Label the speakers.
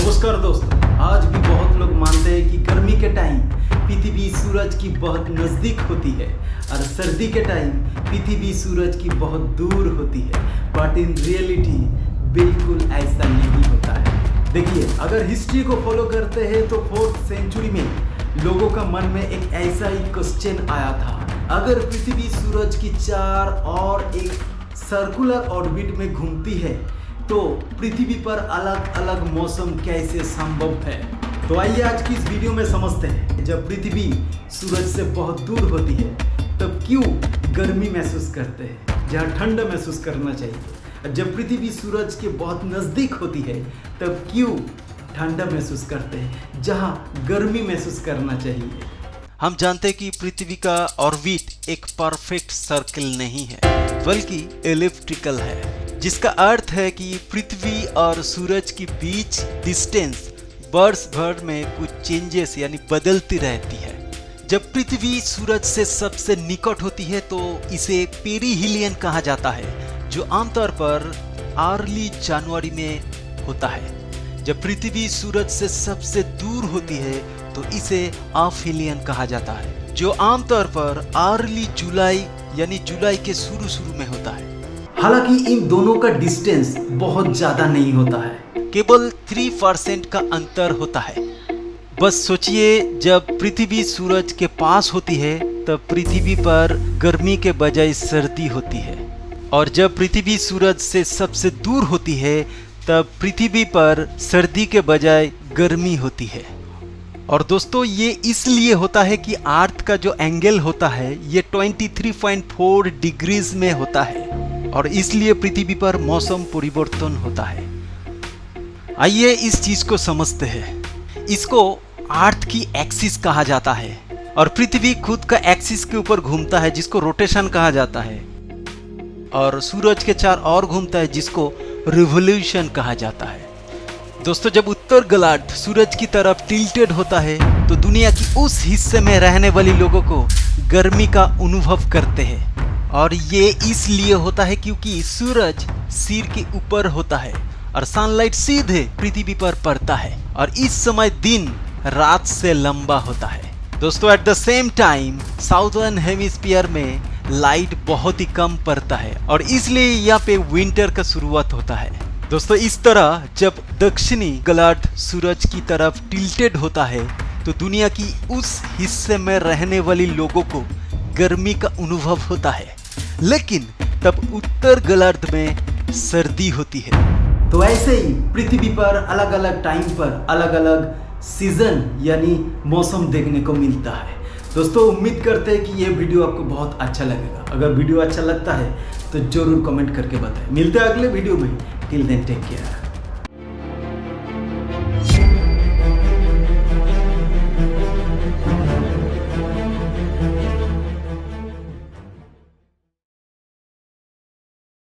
Speaker 1: नमस्कार दोस्तों, आज भी बहुत लोग मानते हैं कि गर्मी के टाइम पृथ्वी सूरज की बहुत नज़दीक होती है और सर्दी के टाइम पृथ्वी सूरज की बहुत दूर होती है। बट इन रियलिटी बिल्कुल ऐसा नहीं होता है। देखिए, अगर हिस्ट्री को फॉलो करते हैं तो 4th सेंचुरी में लोगों का मन में एक ऐसा ही क्वेश्चन आया था, अगर पृथ्वी सूरज की चार और एक सर्कुलर ऑर्बिट में घूमती है तो पृथ्वी पर अलग अलग मौसम कैसे संभव है। तो आइए आज की इस वीडियो में समझते हैं, जब पृथ्वी सूरज से बहुत दूर होती है तब क्यों गर्मी महसूस करते हैं जहाँ ठंड महसूस करना चाहिए, जब पृथ्वी सूरज के बहुत नज़दीक होती है तब क्यों ठंड महसूस करते हैं जहाँ गर्मी महसूस करना चाहिए।
Speaker 2: हम जानते हैं कि पृथ्वी का ऑर्बिट एक परफेक्ट सर्कल नहीं है बल्कि एलिप्टिकल है, जिसका अर्थ है कि पृथ्वी और सूरज के बीच डिस्टेंस वर्ष भर में कुछ चेंजेस यानी बदलती रहती है। जब पृथ्वी सूरज से सबसे निकट होती है तो इसे पेरिहिलियन कहा जाता है, जो आमतौर पर अर्ली जनवरी में होता है। जब पृथ्वी सूरज से सबसे दूर होती है तो इसे अफिलियन कहा जाता है, जो आमतौर पर अर्ली जुलाई यानी जुलाई के शुरू में होता है।
Speaker 1: हालांकि इन दोनों का डिस्टेंस बहुत ज्यादा नहीं होता है,
Speaker 2: केवल 3% का अंतर होता है। बस सोचिए, जब पृथ्वी सूरज के पास होती है तब पृथ्वी पर गर्मी के बजाय सर्दी होती है, और जब पृथ्वी सूरज से सबसे दूर होती है तब पृथ्वी पर सर्दी के बजाय गर्मी होती है। और दोस्तों, ये इसलिए होता है कि अर्थ का जो एंगल होता है ये 23.4 डिग्रीज में होता है, और इसलिए पृथ्वी पर मौसम परिवर्तन होता है। आइए इस चीज को समझते हैं। इसको अर्थ की एक्सिस कहा जाता है, और पृथ्वी खुद का एक्सिस के ऊपर घूमता है जिसको रोटेशन कहा जाता है, और सूरज के चार और घूमता है जिसको रिवोल्यूशन कहा जाता है। दोस्तों, जब उत्तर गोलार्ध सूरज की तरफ टिल्टेड होता है तो दुनिया की उस हिस्से में रहने वाले लोगों को गर्मी का अनुभव करते हैं, और ये इसलिए होता है क्योंकि सूरज सिर के ऊपर होता है और सनलाइट सीधे पृथ्वी पर पड़ता है, और इस समय दिन रात से लंबा होता है। दोस्तों, at the same time southern hemisphere में लाइट बहुत ही कम पड़ता है, और इसलिए यहाँ पे विंटर का शुरुआत होता है। दोस्तों, इस तरह जब दक्षिणी गोलार्ध सूरज की तरफ टिल्टेड होता है तो दुनिया की उस हिस्से में रहने वाले लोगों को गर्मी का अनुभव होता है, लेकिन तब उत्तर गोलार्ध में सर्दी होती है।
Speaker 1: तो ऐसे ही पृथ्वी पर अलग अलग टाइम पर अलग अलग सीजन यानी मौसम देखने को मिलता है। दोस्तों, उम्मीद करते हैं कि ये वीडियो आपको बहुत अच्छा लगेगा। अगर वीडियो अच्छा लगता है तो जरूर कमेंट करके बताएं। मिलते हैं अगले वीडियो में। Till then take care.